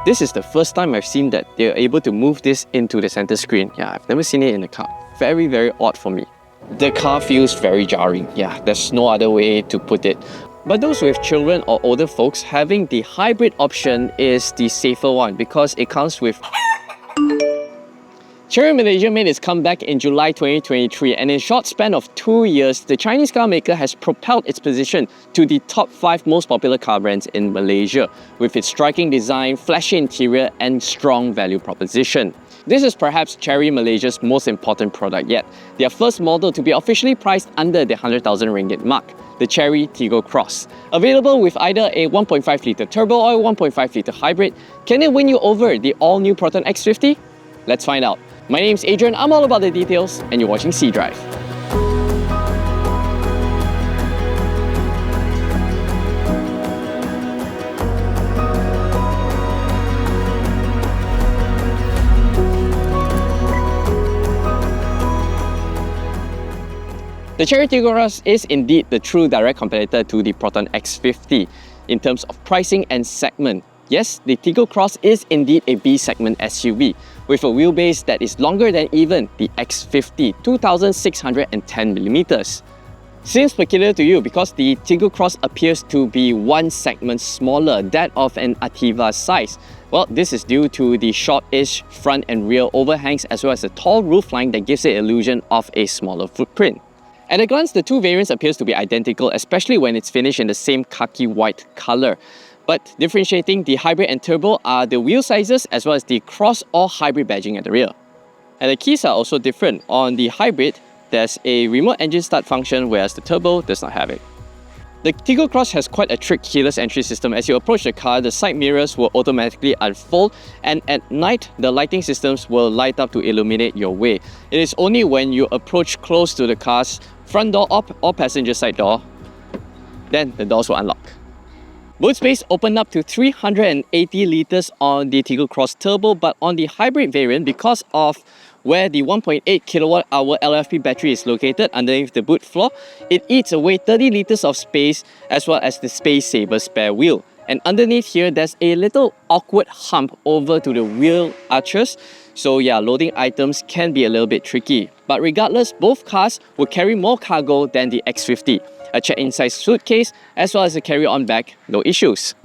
This is the first time I've seen that they're able to move this into the center screen. Yeah, I've never seen it in a car. Very, very odd for me. The car feels very jarring. Yeah, there's no other way to put it. But those with children or older folks, having the hybrid option is the safer one because it comes with... Chery Malaysia made its comeback in July 2023, and in a short span of 2 years, the Chinese car maker has propelled its position to the top 5 most popular car brands in Malaysia, with its striking design, flashy interior, and strong value proposition. This is perhaps Chery Malaysia's most important product yet, their first model to be officially priced under the 100,000 ringgit mark, the Chery Tiggo Cross. Available with either a 1.5-litre turbo or a 1.5-litre hybrid, can it win you over the all-new Proton X50? Let's find out. My name's Adrian, I'm all about the details, and you're watching cDrive. The Chery Tiggo Cross is indeed the true direct competitor to the Proton X50 in terms of pricing and segment. Yes, the Tiggo Cross is indeed a B-segment SUV with a wheelbase that is longer than even the X50, 2,610mm. Seems peculiar to you because the Tiggo Cross appears to be one segment smaller, that of an Ativa size. Well, this is due to the short-ish front and rear overhangs as well as a tall roofline that gives it the illusion of a smaller footprint. At a glance, the two variants appears to be identical, especially when it's finished in the same khaki white color. But differentiating the hybrid and turbo are the wheel sizes as well as the cross or hybrid badging at the rear. And the keys are also different. On the hybrid, there's a remote engine start function, whereas the turbo does not have it. The Tiggo Cross has quite a trick keyless entry system. As you approach the car, the side mirrors will automatically unfold, and at night, the lighting systems will light up to illuminate your way. It is only when you approach close to the car's front door or passenger side door, then the doors will unlock. Boot space opened up to 380 litres on the Tiggo Cross Turbo, but on the hybrid variant, because of where the 1.8 kWh LFP battery is located underneath the boot floor, it eats away 30 litres of space as well as the Space Saver spare wheel. And underneath here, there's a little awkward hump over to the wheel arches. So yeah, loading items can be a little bit tricky. But regardless, both cars will carry more cargo than the X50. A check-in size suitcase as well as a carry-on bag, no issues.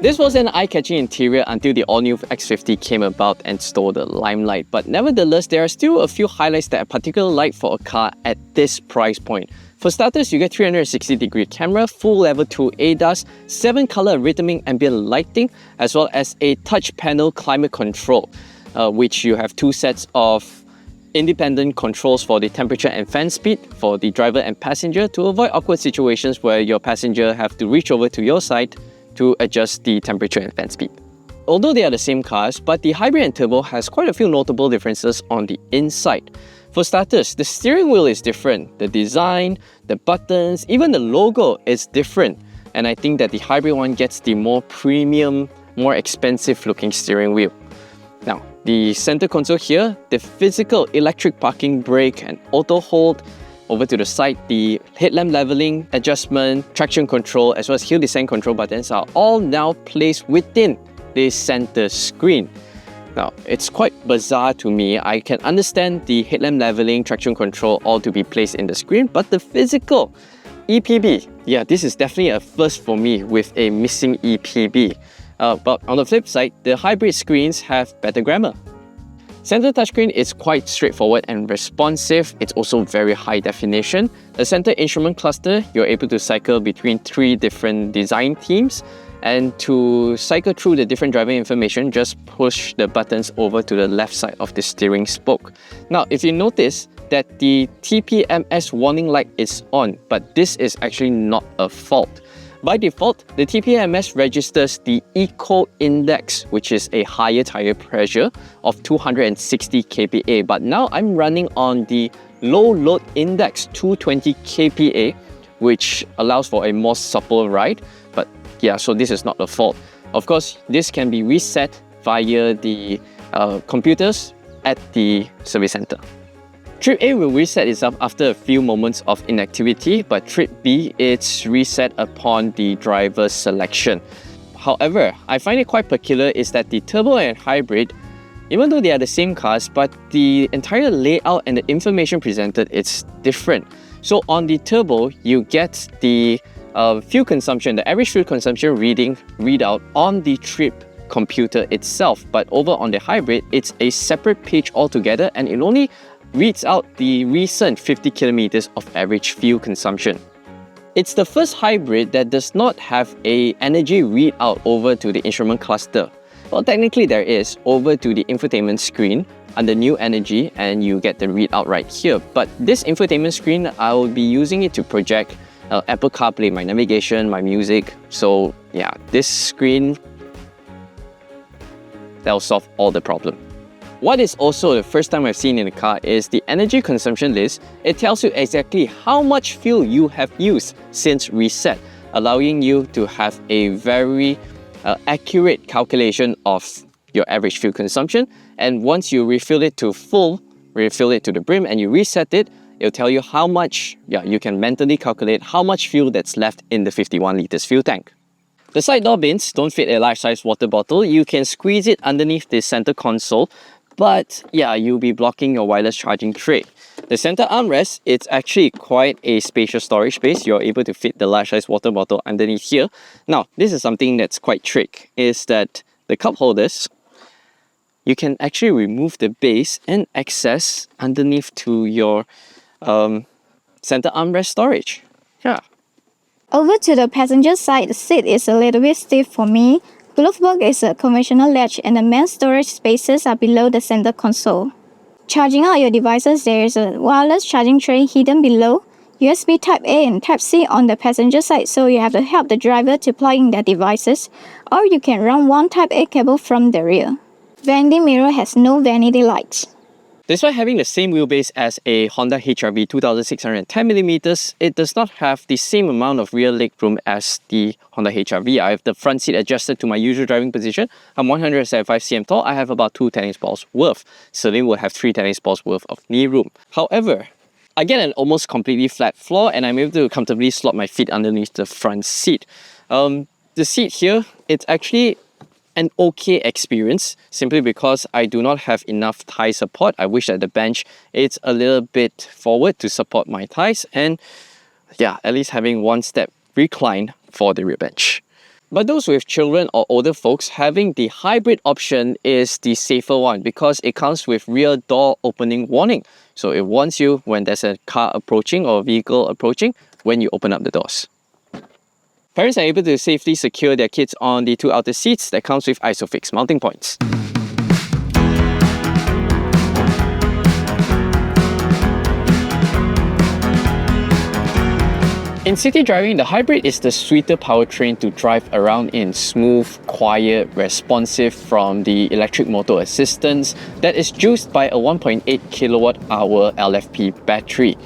This was an eye-catching interior until the all-new X50 came about and stole the limelight. But nevertheless, there are still a few highlights that I particularly like for a car at this price point. For starters, you get 360-degree camera, full level 2 ADAS, 7-color rhythmic ambient lighting, as well as a touch panel climate control, which you have 2 sets of independent controls for the temperature and fan speed for the driver and passenger to avoid awkward situations where your passenger have to reach over to your side to adjust the temperature and fan speed. Although they are the same cars, but the hybrid and turbo has quite a few notable differences on the inside. For starters, the steering wheel is different. The design, the buttons, even the logo is different. And I think that the hybrid one gets the more premium, more expensive looking steering wheel. Now, the center console here, the physical electric parking brake and auto hold. Over to the side, the headlamp leveling, adjustment, traction control, as well as hill descent control buttons are all now placed within the center screen. Now, it's quite bizarre to me. I can understand the headlamp leveling, traction control all to be placed in the screen, but the physical EPB, yeah, this is definitely a first for me with a missing EPB. But on the flip side, the hybrid screens have better grammar. Center touchscreen is quite straightforward and responsive. It's also very high definition. The center instrument cluster, you're able to cycle between 3 different design themes. And to cycle through the different driving information, just push the buttons over to the left side of the steering spoke. Now, if you notice that the TPMS warning light is on, but this is actually not a fault. By default, the TPMS registers the Eco Index, which is a higher tire pressure of 260 kPa. But now I'm running on the Low Load Index 220 kPa, which allows for a more supple ride. But yeah, so this is not a fault. Of course, this can be reset via the computers at the service center. Trip A will reset itself after a few moments of inactivity, but Trip B, it's reset upon the driver's selection. However, I find it quite peculiar is that the turbo and hybrid, even though they are the same cars, but the entire layout and the information presented, it's different. So on the turbo, you get the fuel consumption, the average fuel consumption readout on the Trip computer itself. But over on the hybrid, it's a separate page altogether, and it only reads out the recent 50 kilometers of average fuel consumption. It's the first hybrid that does not have a energy readout over to the instrument cluster. Well, technically there is, over to the infotainment screen under new energy, and you get the readout right here. But this infotainment screen, I will be using it to project Apple CarPlay, my navigation, my music. So yeah, this screen, that'll solve all the problem. What is also the first time I've seen in a car is the energy consumption list. It tells you exactly how much fuel you have used since reset, allowing you to have a very accurate calculation of your average fuel consumption. And once you refill it to full, refill it to the brim, and you reset it, it'll tell you how much, you can mentally calculate how much fuel that's left in the 51 liters fuel tank. The side door bins don't fit a large-size water bottle. You can squeeze it underneath the center console, but you'll be blocking your wireless charging tray. The center armrest, it's actually quite a spacious storage space. You're able to fit the large-size water bottle underneath here. Now, this is something that's quite trick, is that the cup holders, you can actually remove the base and access underneath to your center armrest storage. Over to the passenger side, the seat is a little bit stiff for me. Glovebox is a conventional latch, and the main storage spaces are below the center console. Charging out your devices, there is a wireless charging tray hidden below. USB Type-A and Type-C on the passenger side, so you have to help the driver to plug in their devices, or you can run one Type-A cable from the rear. Vanity mirror has no vanity lights. Despite having the same wheelbase as a Honda HR-V 2610mm, it does not have the same amount of rear legroom as the Honda HR-V. I have the front seat adjusted to my usual driving position. I'm 175 cm tall. I have about 2 tennis balls worth. Celine will have 3 tennis balls worth of knee room. However, I get an almost completely flat floor, and I'm able to comfortably slot my feet underneath the front seat. The seat here, it's actually an okay experience, simply because I do not have enough thigh support. I wish that the bench is a little bit forward to support my thighs, and at least having one step recline for the rear bench. But those with children or older folks, having the hybrid option is the safer one, because it comes with rear door opening warning. So it warns you when there's a car approaching or a vehicle approaching when you open up the doors. Parents are able to safely secure their kids on the 2 outer seats that comes with ISOFIX mounting points. In city driving, the hybrid is the sweeter powertrain to drive around in. Smooth, quiet, responsive from the electric motor assistance that is juiced by a 1.8 kWh LFP battery.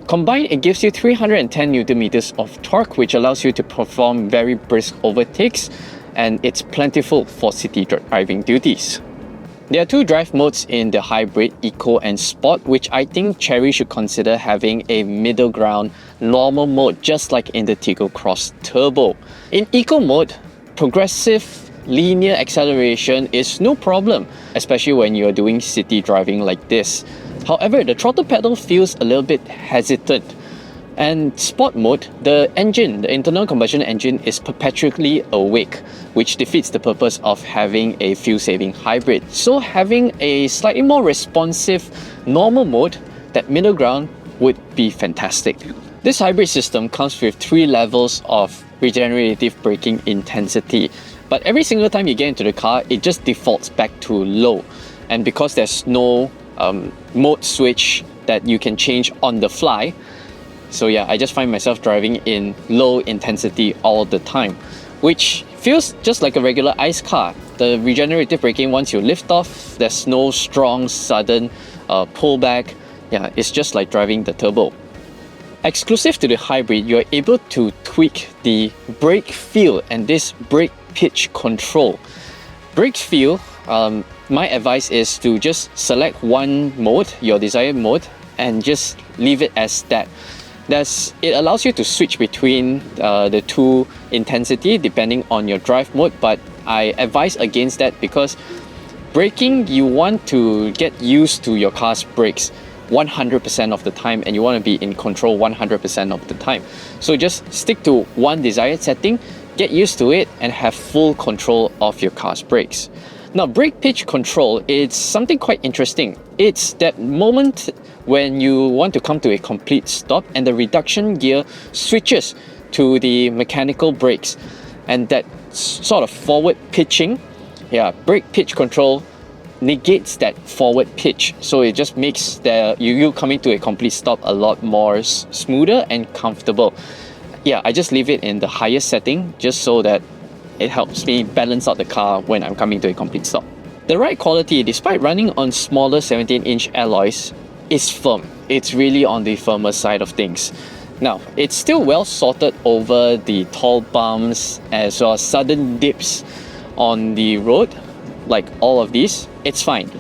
Combined, it gives you 310 Nm of torque, which allows you to perform very brisk overtakes, and it's plentiful for city driving duties. There are 2 drive modes in the hybrid, Eco and Sport, which I think Chery should consider having a middle ground, normal mode, just like in the Tiggo Cross Turbo. In Eco mode, progressive linear acceleration is no problem, especially when you're doing city driving like this. However, the throttle pedal feels a little bit hesitant. And Sport mode, the internal combustion engine is perpetually awake, which defeats the purpose of having a fuel-saving hybrid. So having a slightly more responsive normal mode, that middle ground, would be fantastic. This hybrid system comes with 3 levels of regenerative braking intensity, but every single time you get into the car, it just defaults back to low. And because there's no mode switch that you can change on the fly, so I just find myself driving in low intensity all the time, which feels just like a regular ICE car. The regenerative braking, once you lift off, there's no strong sudden pullback. It's just like driving the turbo. Exclusive to the hybrid, you're able to tweak the brake feel and this brake pitch control. Brake feel, my advice is to just select one mode, your desired mode, and just leave it as that. It allows you to switch between the two intensity depending on your drive mode, but I advise against that because braking, you want to get used to your car's brakes 100% of the time, and you want to be in control 100% of the time. So just stick to one desired setting, get used to it, and have full control of your car's brakes. Now, brake pitch control, it's something quite interesting. It's that moment when you want to come to a complete stop and the reduction gear switches to the mechanical brakes, and that sort of forward pitching, brake pitch control negates that forward pitch, so it just makes you coming to a complete stop a lot more smoother and comfortable. I just leave it in the highest setting just so that it helps me balance out the car when I'm coming to a complete stop. The ride quality, despite running on smaller 17-inch alloys, is firm. It's really on the firmer side of things. Now, it's still well sorted over the tall bumps as well as sudden dips on the road, like all of these. It's fine.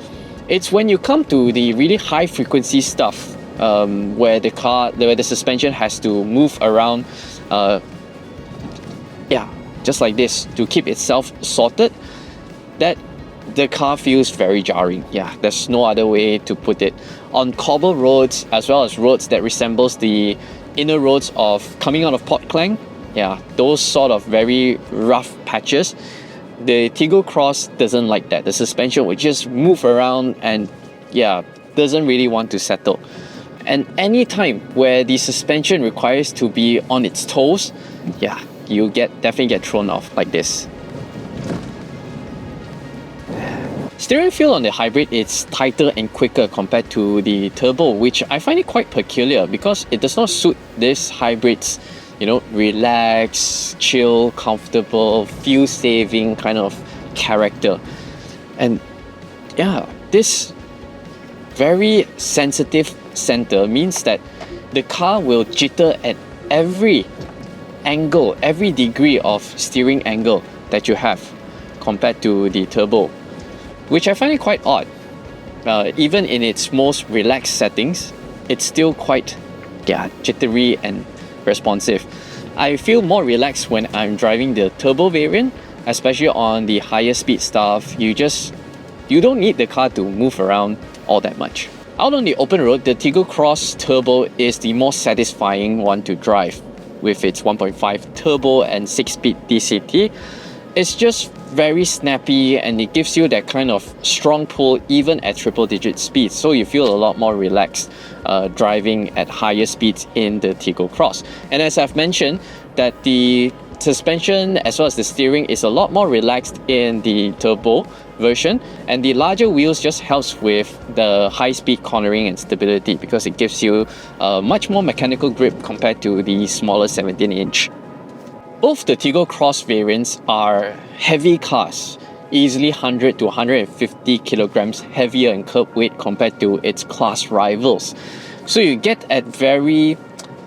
It's when you come to the really high frequency stuff, where the suspension has to move around, just like this to keep itself sorted, that the car feels very jarring. There's no other way to put it. On cobble roads, as well as roads that resembles the inner roads of coming out of Port Klang, those sort of very rough patches, the Tiggo Cross doesn't like that. The suspension will just move around and doesn't really want to settle. And any time where the suspension requires to be on its toes, you definitely get thrown off like this. Steering feel on the hybrid is tighter and quicker compared to the turbo, which I find it quite peculiar because it does not suit this hybrid's, relaxed, chill, comfortable, fuel-saving kind of character. And this very sensitive center means that the car will jitter at every angle, every degree of steering angle that you have compared to the turbo, which I find it quite odd. Even in its most relaxed settings, it's still quite jittery and responsive. I feel more relaxed when I'm driving the turbo variant, especially on the higher speed stuff. You don't need the car to move around all that much. Out on the open road, the Tiggo Cross Turbo is the most satisfying one to drive. With its 1.5 turbo and 6-speed DCT, it's just very snappy and it gives you that kind of strong pull even at triple-digit speeds, so you feel a lot more relaxed driving at higher speeds in the Tiggo Cross. And as I've mentioned, that the suspension as well as the steering is a lot more relaxed in the turbo version, and the larger wheels just helps with the high-speed cornering and stability because it gives you a much more mechanical grip compared to the smaller 17-inch. Both the Tiggo Cross variants are heavy cars, easily 100 to 150 kilograms heavier in curb weight compared to its class rivals. So you get that very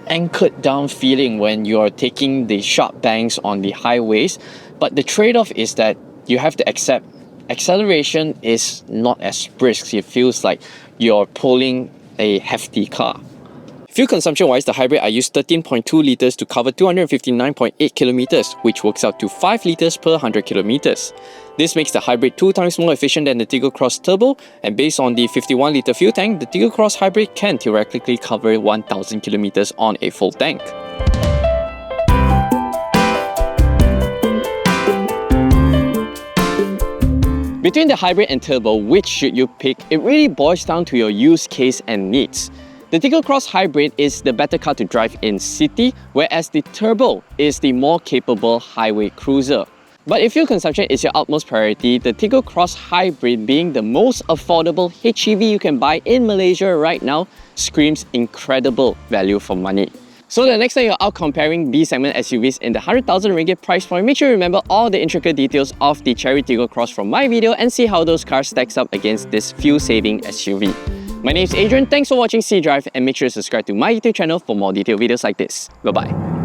anchored down feeling when you're taking the sharp banks on the highways, but the trade-off is that you have to accept acceleration is not as brisk. It feels like you're pulling a hefty car. Fuel consumption wise, the hybrid I used 13.2 litres to cover 259.8 kilometers, which works out to 5 litres per 100 kilometers. This makes the hybrid 2 times more efficient than the Tiggo Cross Turbo, and based on the 51 litre fuel tank, the Tiggo Cross hybrid can theoretically cover 1000 kilometers on a full tank. Between the hybrid and turbo, which should you pick? It really boils down to your use case and needs. The Tiggo Cross Hybrid is the better car to drive in city, whereas the turbo is the more capable highway cruiser. But if fuel consumption is your utmost priority, the Tiggo Cross Hybrid, being the most affordable HEV you can buy in Malaysia right now, screams incredible value for money. So the next time you're out comparing B-segment SUVs in the 100,000 ringgit price point, make sure you remember all the intricate details of the Chery Tiggo Cross from my video and see how those cars stacks up against this fuel-saving SUV. My name is Adrian, thanks for watching cDrive, and make sure to subscribe to my YouTube channel for more detailed videos like this. Bye-bye.